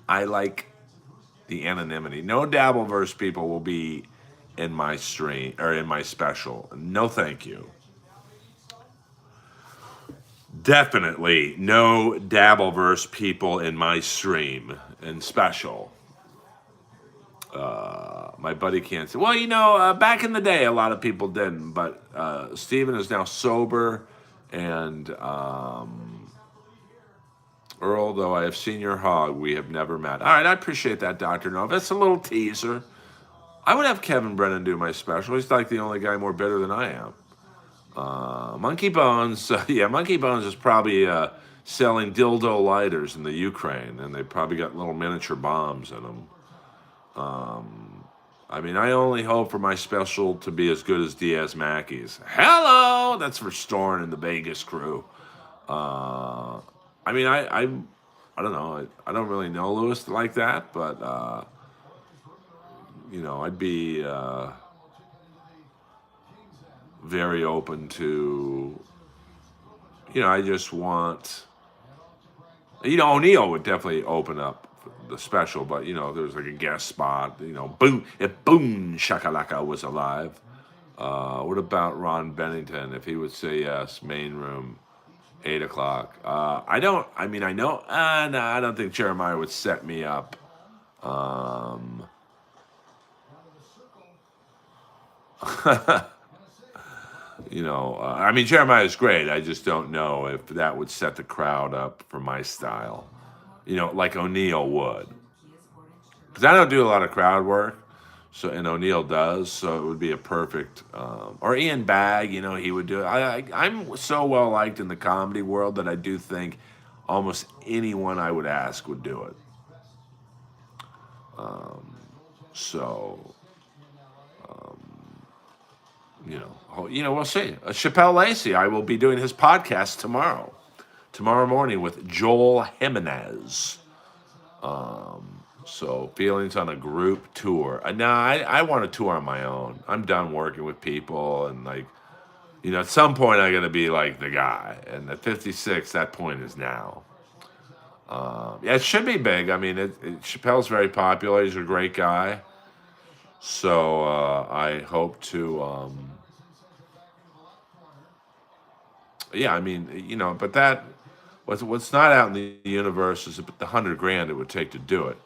I like the anonymity. No Dabbleverse people will be in my stream or in my special. No, thank you. Definitely no Dabbleverse people in my stream and special. My buddy can't say. Well, back in the day, a lot of people didn't, but Steven is now sober, and Earl, though I have seen your hog, we have never met. All right, I appreciate that, Dr. Nova. That's a little teaser. I would have Kevin Brennan do my special. He's like the only guy more bitter than I am. Monkey Bones, Monkey Bones is probably selling dildo lighters in the Ukraine, and they probably got little miniature bombs in them. I only hope for my special to be as good as Diaz Mackey's. Hello, that's for Storn and the Vegas crew. I don't know. I don't really know Lewis like that, but I'd be very open to. I just want O'Neill would definitely open up the special, but there's like a guest spot. Boom, if Boom Shakalaka was alive. What about Ron Bennington? If he would say yes, main room, 8 o'clock. I don't. I mean, I know. No, I don't think Jeremiah would set me up. Um, I mean, Jeremiah is great. I just don't know if that would set the crowd up for my style. Like O'Neill would, because I don't do a lot of crowd work. So and O'Neill does, so it would be a perfect. Or Ian Bagg, he would do it. I'm so well liked in the comedy world that I do think almost anyone I would ask would do it. Um, so we'll see. Chappelle Lacey, I will be doing his podcast tomorrow morning with Joel Jimenez. So feelings on a group tour. No, I want to tour on my own. I'm done working with people, and at some point I got to be like the guy. And at 56, that point is now. Yeah, it should be big. I mean, Chappelle's very popular. He's a great guy. So I hope to. Yeah, I mean, but what's not out in the universe is the 100 grand it would take to do it.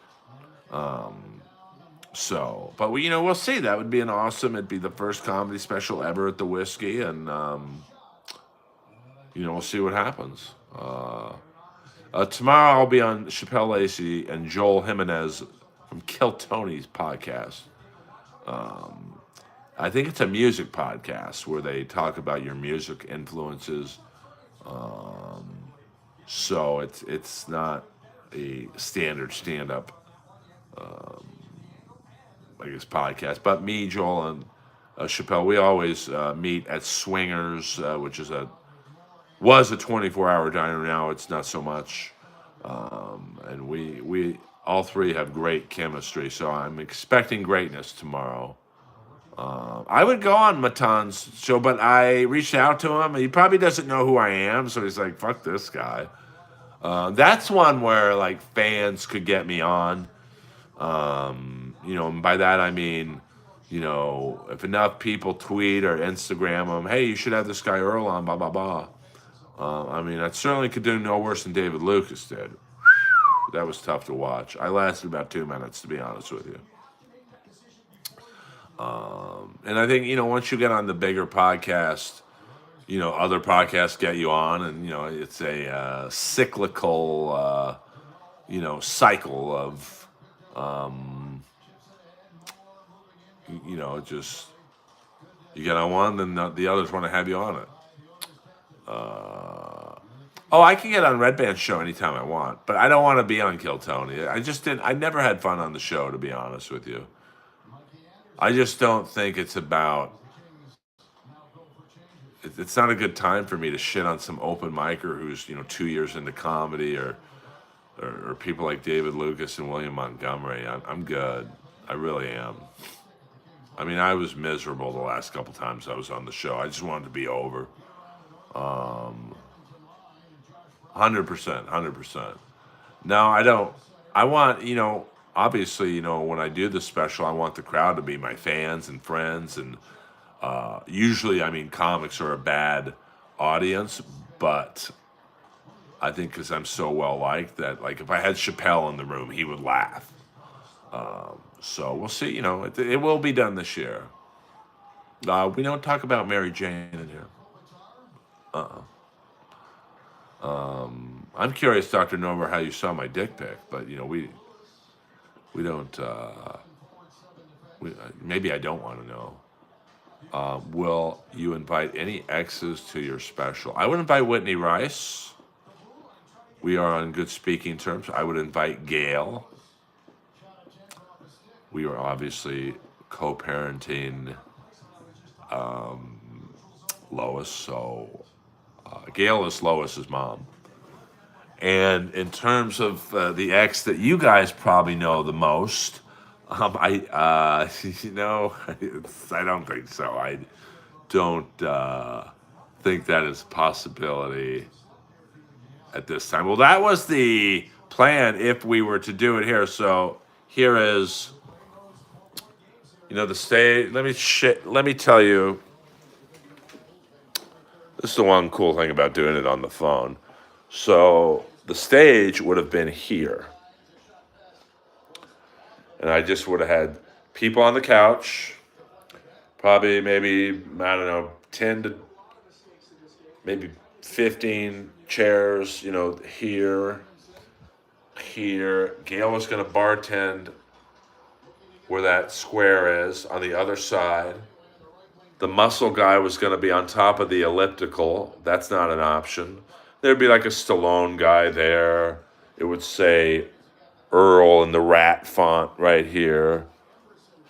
So, but we'll see. That would be an awesome. It'd be the first comedy special ever at the Whiskey, and we'll see what happens. Tomorrow I'll be on Chappelle Lacey and Joel Jimenez from Kill Tony's podcast. I think it's a music podcast where they talk about your music influences. So it's not a standard stand up, I guess, podcast. But me, Joel, and Chappelle, we always meet at Swingers, which was a 24-hour diner. Now it's not so much. And we all three have great chemistry. So I'm expecting greatness tomorrow. I would go on Matan's show, but I reached out to him. He probably doesn't know who I am, so he's like, "Fuck this guy." That's one where like fans could get me on. And by that I mean, if enough people tweet or Instagram him, "Hey, you should have this guy Earl on," blah blah blah. I mean, I certainly could do no worse than David Lucas did. That was tough to watch. I lasted about 2 minutes, to be honest with you. And I think once you get on the bigger podcast, other podcasts get you on, and it's a cyclical, cycle of, just you get on one, then the others want to have you on it. Oh, I can get on Red Band's show anytime I want, but I don't want to be on Kill Tony. I just didn't. I never had fun on the show, to be honest with you. I just don't think it's about. It's not a good time for me to shit on some open micer who's 2 years into comedy, or people like David Lucas and William Montgomery. I'm good. I really am. I mean, I was miserable the last couple times I was on the show. I just wanted to be over. 100%, 100%. No, I don't. I want, obviously, when I do the special, I want the crowd to be my fans and friends. And usually, I mean, comics are a bad audience, but I think because I'm so well liked that, like, if I had Chappelle in the room, he would laugh. So we'll see. It will be done this year. We don't talk about Mary Jane in here. I'm curious, Dr. Nover, how you saw my dick pic, but we don't. Maybe I don't want to know. Will you invite any exes to your special? I would invite Whitney Rice. We are on good speaking terms. I would invite Gail. We are obviously co-parenting Lois, so Gail is Lois's mom. And in terms of the ex that you guys probably know the most, I I don't think so. I don't think that is a possibility. at this time. Well, that was the plan if we were to do it here. So here is, the stage. Let me tell you. This is the one cool thing about doing it on the phone. So the stage would have been here, and I just would have had people on the couch, probably maybe I don't know, 10 to maybe 15 chairs. Here. Gail was going to bartend where that square is on the other side. The muscle guy was going to be on top of the elliptical. That's not an option. There'd be like a Stallone guy there. It would say Earl in the rat font right here.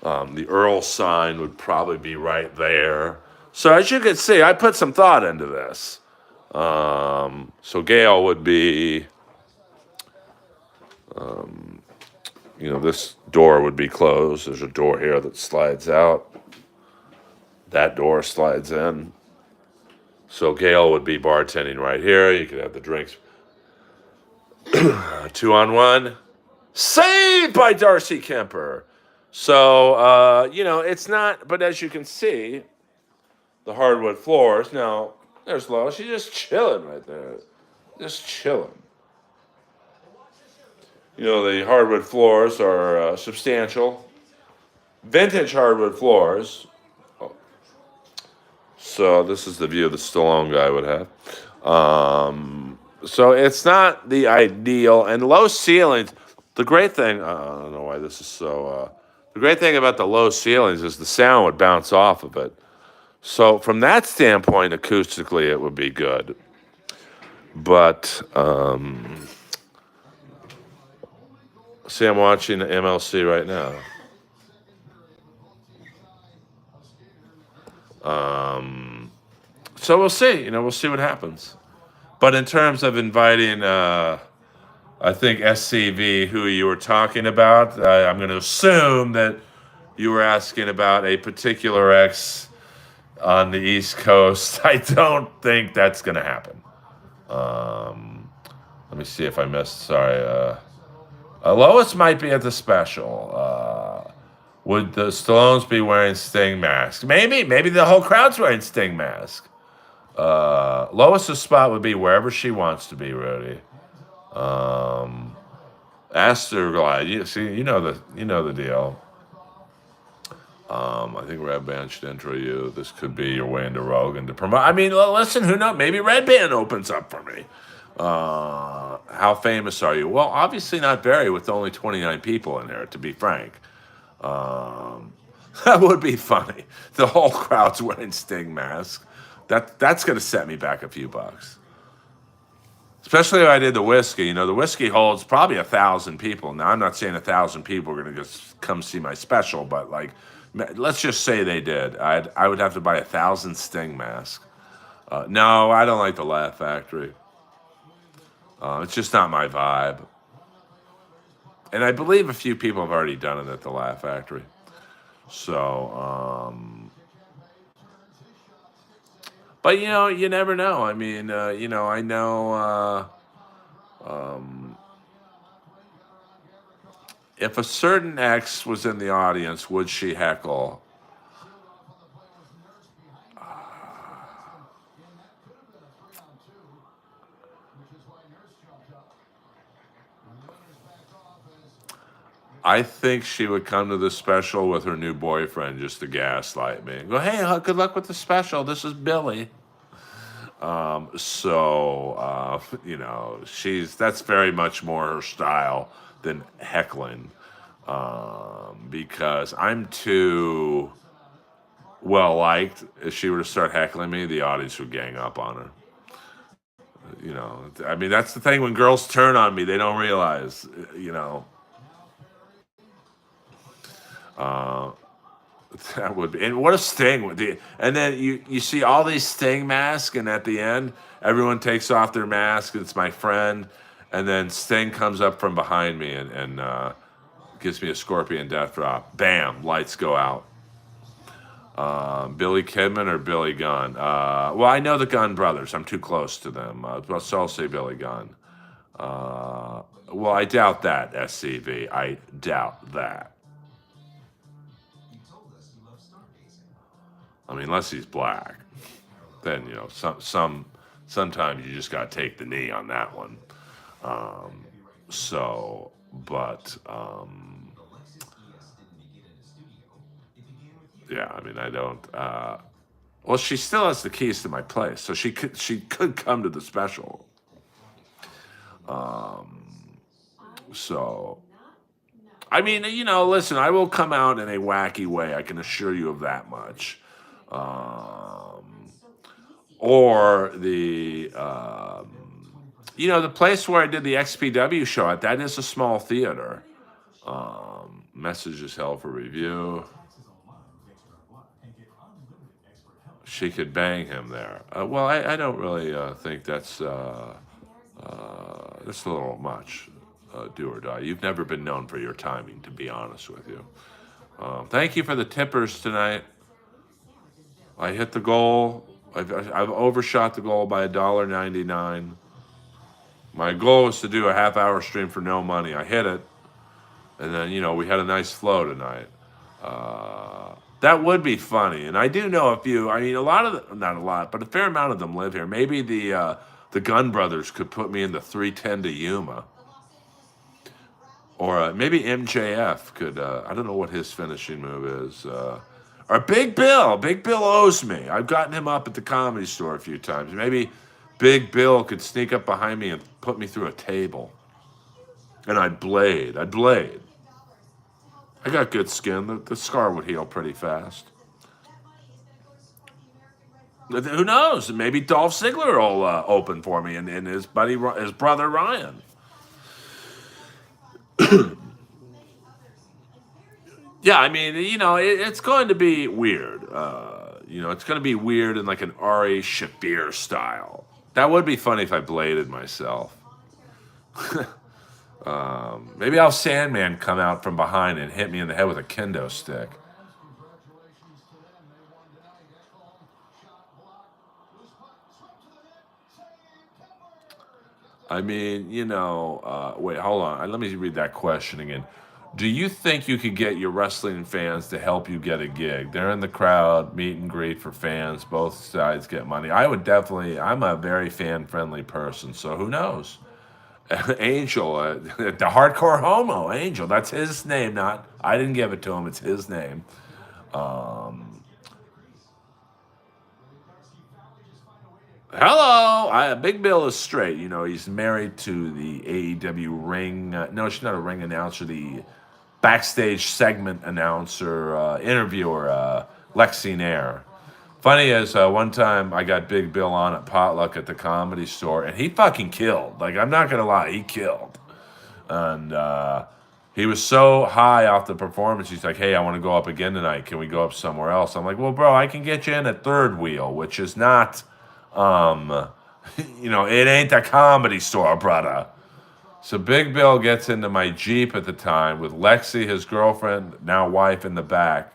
The Earl sign would probably be right there. So as you can see, I put some thought into this. So Gail would be, this door would be closed. There's a door here that slides out. That door slides in. So Gail would be bartending right here. You could have the drinks. 2-on-1. Saved by Darcy Kemper. So, it's not, but as you can see, the hardwood floors. Now, there's Lois. She's just chilling right there. Just chilling. The hardwood floors are substantial. Vintage hardwood floors. So this is the view the Stallone guy would have. So it's not the ideal. And low ceilings, the great thing, I don't know why this is so, the great thing about the low ceilings is the sound would bounce off of it. So from that standpoint, acoustically, it would be good. But, see, I'm watching the MLC right now. So we'll see. We'll see what happens. But in terms of inviting, I think SCV, who you were talking about, I'm going to assume that you were asking about a particular ex on the East Coast. I don't think that's going to happen. Let me see if I missed. Sorry. Lois might be at the special. Would the Stallones be wearing Sting masks? Maybe the whole crowd's wearing Sting masks. Lois's spot would be wherever she wants to be, Rudy. Astroglide, you know the deal. I think Red Band should intro you. This could be your way into Rogan to promote. I mean, listen, who knows? Maybe Red Band opens up for me. How famous are you? Well, obviously not very, with only 29 people in there, to be frank. That would be funny. The whole crowd's wearing Sting masks. That's going to set me back a few bucks. Especially if I did the whiskey. The whiskey holds probably 1,000 people. Now, I'm not saying 1,000 people are going to just come see my special, but let's just say they did. I would have to buy 1,000 Sting masks. No, I don't like the Laugh Factory. It's just not my vibe. And I believe a few people have already done it at the Laugh Factory. So, but you never know. I mean, I know if a certain ex was in the audience, would she heckle? I think she would come to the special with her new boyfriend just to gaslight me and go, "Hey, good luck with the special. This is Billy." That's very much more her style than heckling, because I'm too well liked. If she were to start heckling me, the audience would gang up on her. I mean, that's the thing when girls turn on me, they don't realize, that would be, and what a Sting would be. And then you see all these Sting masks, and at the end, everyone takes off their mask. It's my friend, and then Sting comes up from behind me and gives me a scorpion death drop. Bam, lights go out. Billy Kidman or Billy Gunn? Well, I know the Gunn brothers. I'm too close to them. So I'll say Billy Gunn. Uh, well, I doubt that, SCV. I doubt that. I mean, unless he's black, then sometimes you just got to take the knee on that one. Um, so, but yeah, I mean, I don't. Well, she still has the keys to my place, so she could come to the special. So, I mean, listen, I will come out in a wacky way. I can assure you of that much. Um, or the place where I did the XPW show at, that is a small theater. Message is held for review. She could bang him there. Well, I don't really think that's a little much. Do or die. You've never been known for your timing, to be honest with you. Thank you for the tippers tonight. I hit the goal. I've overshot the goal by $1.99. My goal was to do a half-hour stream for no money. I hit it, and then we had a nice flow tonight. That would be funny, and I do know a few. I mean, a lot of not a lot, but a fair amount of them live here. Maybe the Gunn brothers could put me in the 310 to Yuma, or maybe MJF could. I don't know what his finishing move is. Or Big Bill. Big Bill owes me. I've gotten him up at the Comedy Store a few times. Maybe Big Bill could sneak up behind me and put me through a table, and I'd blade. I got good skin. The scar would heal pretty fast. Who knows? Maybe Dolph Ziggler will open for me, and his brother Ryan. Yeah, I mean, it's going to be weird. It's going to be weird in like an Ari Shaffir style. That would be funny if I bladed myself. Maybe I'll Sandman come out from behind and hit me in the head with a kendo stick. I mean, wait, hold on. Let me read that question again. Do you think you could get your wrestling fans to help you get a gig? They're in the crowd, meet and greet for fans. Both sides get money. I would definitely. I'm a very fan-friendly person, so who knows? Angel, the hardcore homo, Angel. That's his name. Not I didn't give it to him. It's his name. Hello, Big Bill is straight. He's married to the AEW ring. No, she's not a ring announcer. The backstage segment announcer, interviewer, Lexi Nair. Funny is, one time I got Big Bill on at Potluck at the Comedy Store, and he fucking killed. Like, I'm not going to lie, he killed. And he was so high off the performance, he's like, hey, I want to go up again tonight. Can we go up somewhere else? I'm like, well, bro, I can get you in at Third Wheel, which is not, it ain't a Comedy Store, brother. So Big Bill gets into my Jeep at the time with Lexi, his girlfriend, now wife, in the back.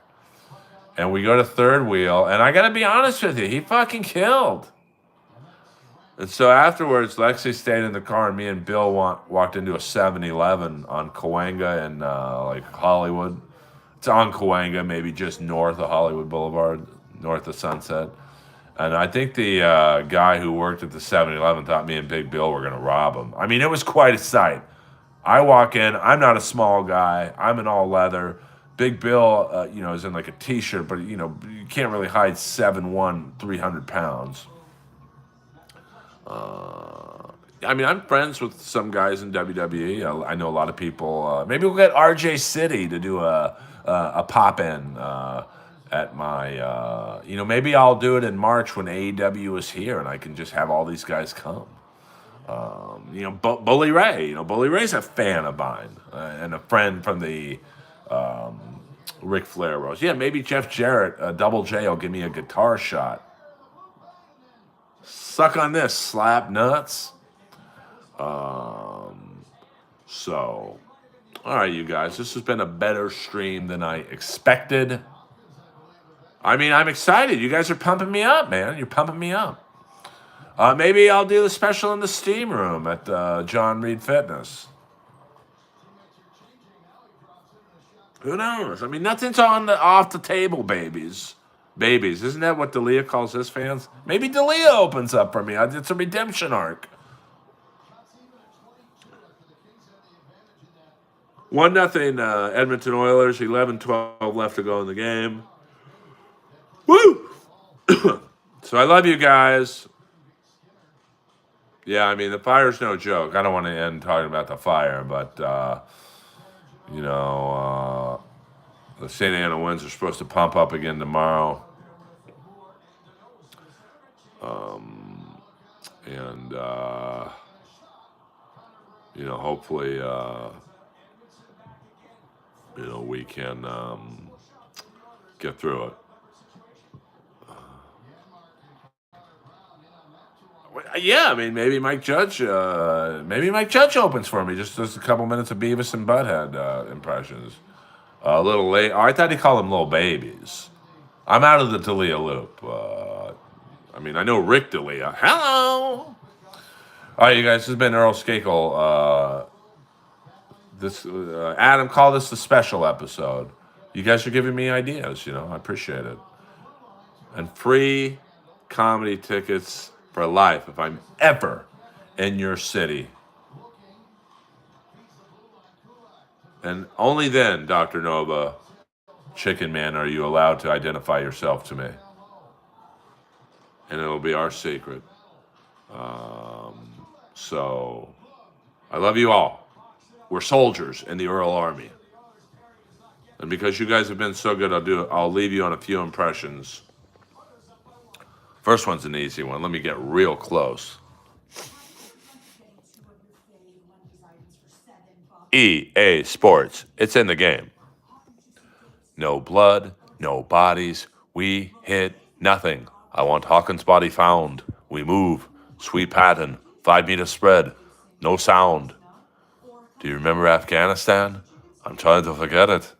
And we go to Third Wheel, and I got to be honest with you, he fucking killed. And so afterwards, Lexi stayed in the car, and me and Bill walked into a 7-Eleven on Cahuenga in Hollywood. It's on Cahuenga, maybe just north of Hollywood Boulevard, north of Sunset. And I think the guy who worked at the 7-Eleven thought me and Big Bill were going to rob him. I mean, it was quite a sight. I walk in. I'm not a small guy. I'm in all leather. Big Bill, is in like a T-shirt, but, you can't really hide 7'1", 300 pounds. I mean, I'm friends with some guys in WWE. I know a lot of people. Maybe we'll get RJ City to do a pop-in at my, maybe I'll do it in March when AEW is here, and I can just have all these guys come. Bully Ray. Bully Ray's a fan of mine and a friend from the Ric Flair Rose. Yeah, maybe Jeff Jarrett, Double J, will give me a guitar shot. Suck on this, slap nuts. So, all right, you guys, this has been a better stream than I expected. I mean, I'm excited. You guys are pumping me up, man. You're pumping me up. Maybe I'll do the special in the steam room at John Reed Fitness. Who knows? I mean, nothing's off the table, babies. Babies, isn't that what D'Elia calls his fans? Maybe D'Elia opens up for me. It's a redemption arc. 1-0 Edmonton Oilers. 11-12 left to go in the game. Woo! So I love you guys. Yeah, I mean, the fire's no joke. I don't want to end talking about the fire, but, the St. Anna Winds are supposed to pump up again tomorrow. And, hopefully, we can get through it. Yeah, I mean, maybe Mike Judge opens for me. Just a couple minutes of Beavis and Butthead impressions. A little late. Oh, I thought he called them little babies. I'm out of the D'Elia loop. I know Rick D'Elia. Hello. All right, you guys. This has been Earl Skakel. Adam, call this the special episode. You guys are giving me ideas. I appreciate it. And free comedy tickets for life if I'm ever in your city. And only then, Dr. Nova, Chicken Man, are you allowed to identify yourself to me. And it'll be our secret. So, I love you all. We're soldiers in the Earl Army. And because you guys have been so good, I'll leave you on a few impressions. First one's an easy one. Let me get real close. EA Sports. It's in the game. No blood, no bodies. We hit nothing. I want Hawkins' body found. We move. Sweet pattern. 5-meter spread. No sound. Do you remember Afghanistan? I'm trying to forget it.